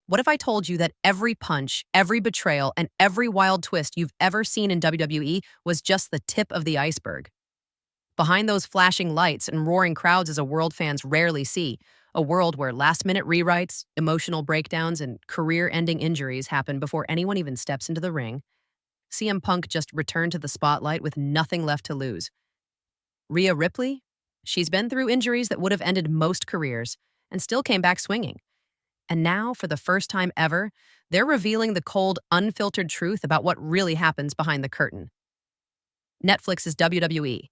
What if I told you that every punch, every betrayal, and every wild twist you've ever seen in WWE was just the tip of the iceberg? Behind those flashing lights and roaring crowds is a world fans rarely see, a world where last-minute rewrites, emotional breakdowns, and career-ending injuries happen before anyone even steps into the ring. CM Punk just returned to the spotlight with nothing left to lose. Rhea Ripley? She's been through injuries that would have ended most careers and still came back swinging. And now, for the first time ever, they're revealing the cold, unfiltered truth about what really happens behind the curtain. Netflix's WWE.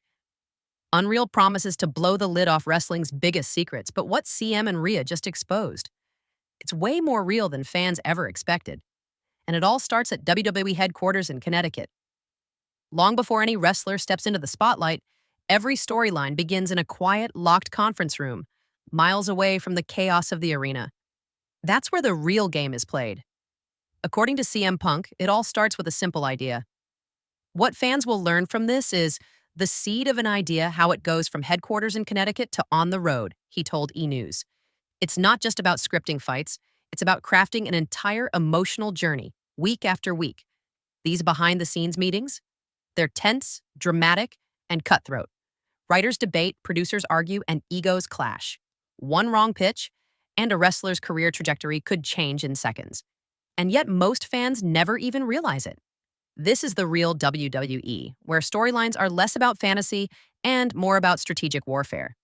Unreal promises to blow the lid off wrestling's biggest secrets, but what CM and Rhea just exposed? It's way more real than fans ever expected. And it all starts at WWE headquarters in Connecticut. Long before any wrestler steps into the spotlight, every storyline begins in a quiet, locked conference room, miles away from the chaos of the arena. That's where the real game is played. According to CM Punk, it all starts with a simple idea. What fans will learn from this is the seed of an idea, how it goes from headquarters in Connecticut to on the road, he told E! News. It's not just about scripting fights, it's about crafting an entire emotional journey, week after week. These behind-the-scenes meetings, they're tense, dramatic, and cutthroat. Writers debate, producers argue, and egos clash. One wrong pitch, and a wrestler's career trajectory could change in seconds. And yet most fans never even realize it. This is the real WWE, where storylines are less about fantasy and more about strategic warfare.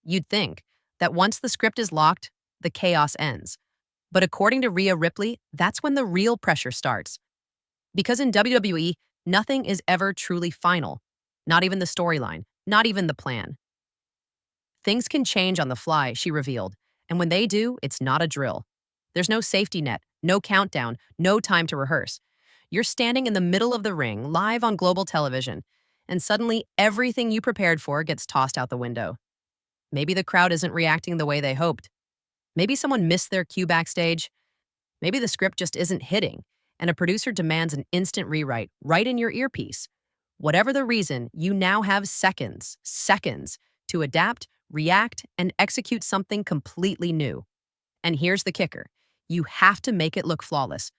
You'd think that once the script is locked, the chaos ends. But according to Rhea Ripley, that's when the real pressure starts. Because in WWE, nothing is ever truly final. Not even the storyline, not even the plan. Things can change on the fly, she revealed. And when they do, it's not a drill. There's no safety net, no countdown, no time to rehearse. You're standing in the middle of the ring, live on global television, and suddenly everything you prepared for gets tossed out the window. Maybe the crowd isn't reacting the way they hoped. Maybe someone missed their cue backstage. Maybe the script just isn't hitting, and a producer demands an instant rewrite right in your earpiece. Whatever the reason, you now have seconds to adapt, react, and execute something completely new. And here's the kicker. You have to make it look flawless.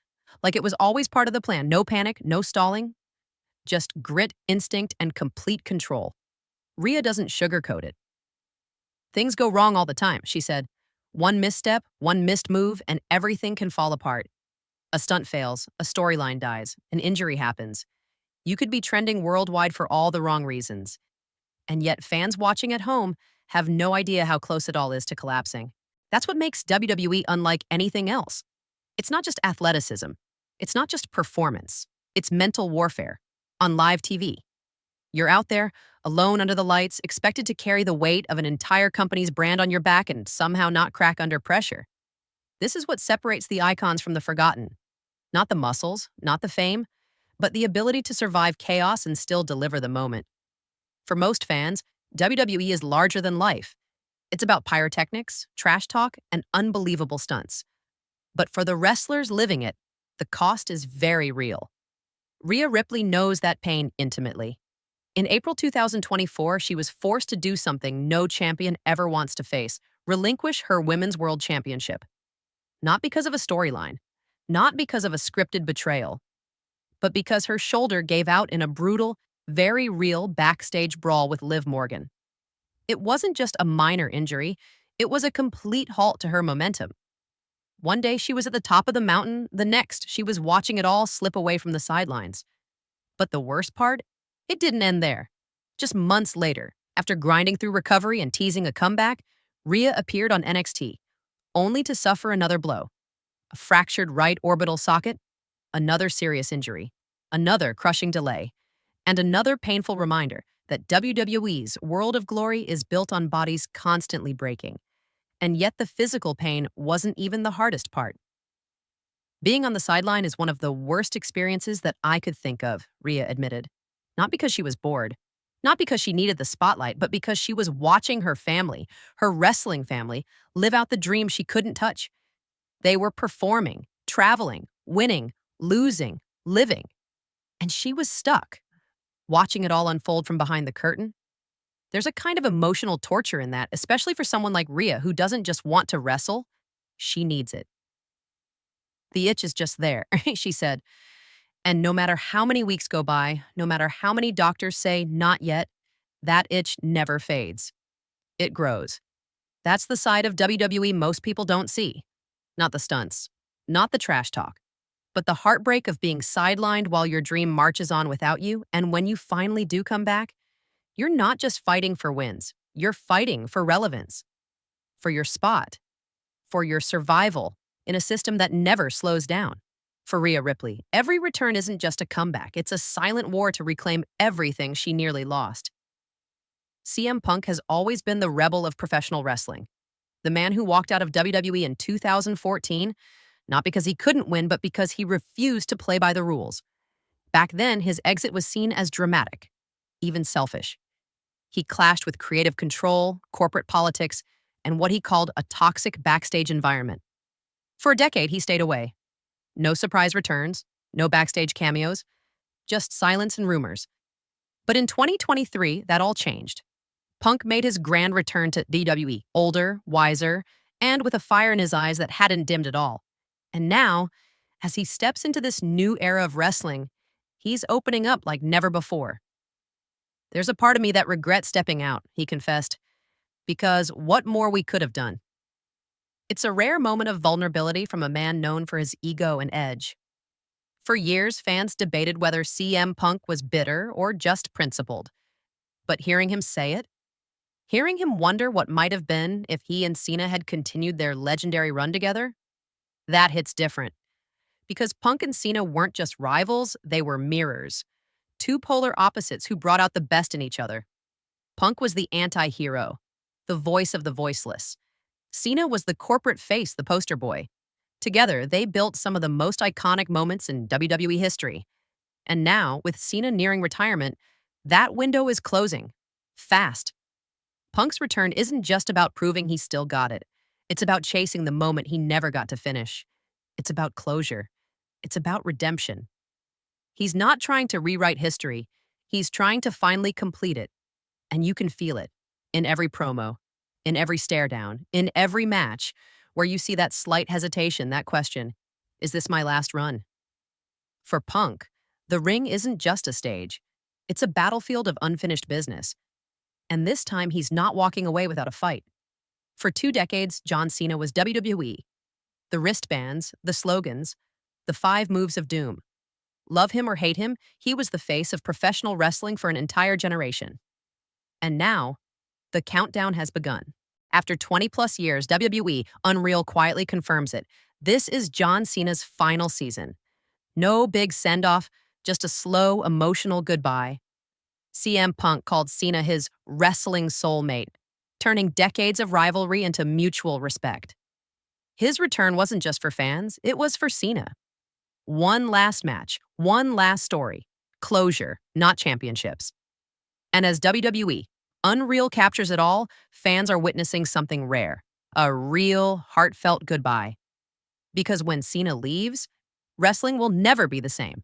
Like it was always part of the plan. No panic, no stalling. Just grit, instinct, and complete control. Rhea doesn't sugarcoat it. Things go wrong all the time, she said. One misstep, one missed move, and everything can fall apart. A stunt fails, a storyline dies, an injury happens. You could be trending worldwide for all the wrong reasons. And yet fans watching at home have no idea how close it all is to collapsing. That's what makes WWE unlike anything else. It's not just athleticism. It's not just performance. It's mental warfare on live TV. You're out there, alone under the lights, expected to carry the weight of an entire company's brand on your back and somehow not crack under pressure. This is what separates the icons from the forgotten. Not the muscles, not the fame, but the ability to survive chaos and still deliver the moment. For most fans, WWE is larger than life. It's about pyrotechnics, trash talk, and unbelievable stunts. But for the wrestlers living it, the cost is very real. Rhea Ripley knows that pain intimately. In April 2024, she was forced to do something no champion ever wants to face, relinquish her Women's World Championship. Not because of a storyline, not because of a scripted betrayal, but because her shoulder gave out in a brutal, very real backstage brawl with Liv Morgan. It wasn't just a minor injury, it was a complete halt to her momentum. One day she was at the top of the mountain, the next she was watching it all slip away from the sidelines. But the worst part? It didn't end there. Just months later, after grinding through recovery and teasing a comeback, Rhea appeared on NXT, only to suffer another blow. A fractured right orbital socket, another serious injury, another crushing delay, and another painful reminder that WWE's World of Glory is built on bodies constantly breaking. And yet the physical pain wasn't even the hardest part. Being on the sideline is one of the worst experiences that I could think of, Rhea admitted. Not because she was bored, not because she needed the spotlight, but because she was watching her family, her wrestling family, live out the dream she couldn't touch. They were performing, traveling, winning, losing, living. And she was stuck, watching it all unfold from behind the curtain. There's a kind of emotional torture in that, especially for someone like Rhea, who doesn't just want to wrestle, she needs it. The itch is just there, she said. And no matter how many weeks go by, no matter how many doctors say not yet, that itch never fades. It grows. That's the side of WWE most people don't see. Not the stunts, not the trash talk, but the heartbreak of being sidelined while your dream marches on without you. And when you finally do come back, you're not just fighting for wins. You're fighting for relevance, for your spot, for your survival in a system that never slows down. For Rhea Ripley, every return isn't just a comeback. It's a silent war to reclaim everything she nearly lost. CM Punk has always been the rebel of professional wrestling. The man who walked out of WWE in 2014, not because he couldn't win, but because he refused to play by the rules. Back then, his exit was seen as dramatic, even selfish. He clashed with creative control, corporate politics, and what he called a toxic backstage environment. For a decade, he stayed away. No surprise returns, no backstage cameos, just silence and rumors. But in 2023, that all changed. Punk made his grand return to WWE, older, wiser, and with a fire in his eyes that hadn't dimmed at all. And now, as he steps into this new era of wrestling, he's opening up like never before. There's a part of me that regrets stepping out, he confessed, because what more we could have done. It's a rare moment of vulnerability from a man known for his ego and edge. For years, fans debated whether CM Punk was bitter or just principled. But hearing him say it, hearing him wonder what might have been if he and Cena had continued their legendary run together, that hits different. Because Punk and Cena weren't just rivals, they were mirrors. Two polar opposites who brought out the best in each other. Punk was the anti-hero, the voice of the voiceless. Cena was the corporate face, the poster boy. Together, they built some of the most iconic moments in WWE history. And now, with Cena nearing retirement, that window is closing. Fast. Punk's return isn't just about proving he still got it. It's about chasing the moment he never got to finish. It's about closure. It's about redemption. He's not trying to rewrite history. He's trying to finally complete it. And you can feel it in every promo, in every stare down, in every match, where you see that slight hesitation, that question, is this my last run? For Punk, the ring isn't just a stage. It's a battlefield of unfinished business. And this time, he's not walking away without a fight. For 2 decades, John Cena was WWE. The wristbands, the slogans, the 5 moves of doom. Love him or hate him, he was the face of professional wrestling for an entire generation. And now, the countdown has begun. After 20-plus years, WWE Unreal quietly confirms it. This is John Cena's final season. No big send-off, just a slow, emotional goodbye. CM Punk called Cena his wrestling soulmate, turning decades of rivalry into mutual respect. His return wasn't just for fans, it was for Cena. One last match, one last story. Closure, not championships. And as WWE Unreal captures it all, fans are witnessing something rare, a real, heartfelt goodbye. Because when Cena leaves, wrestling will never be the same.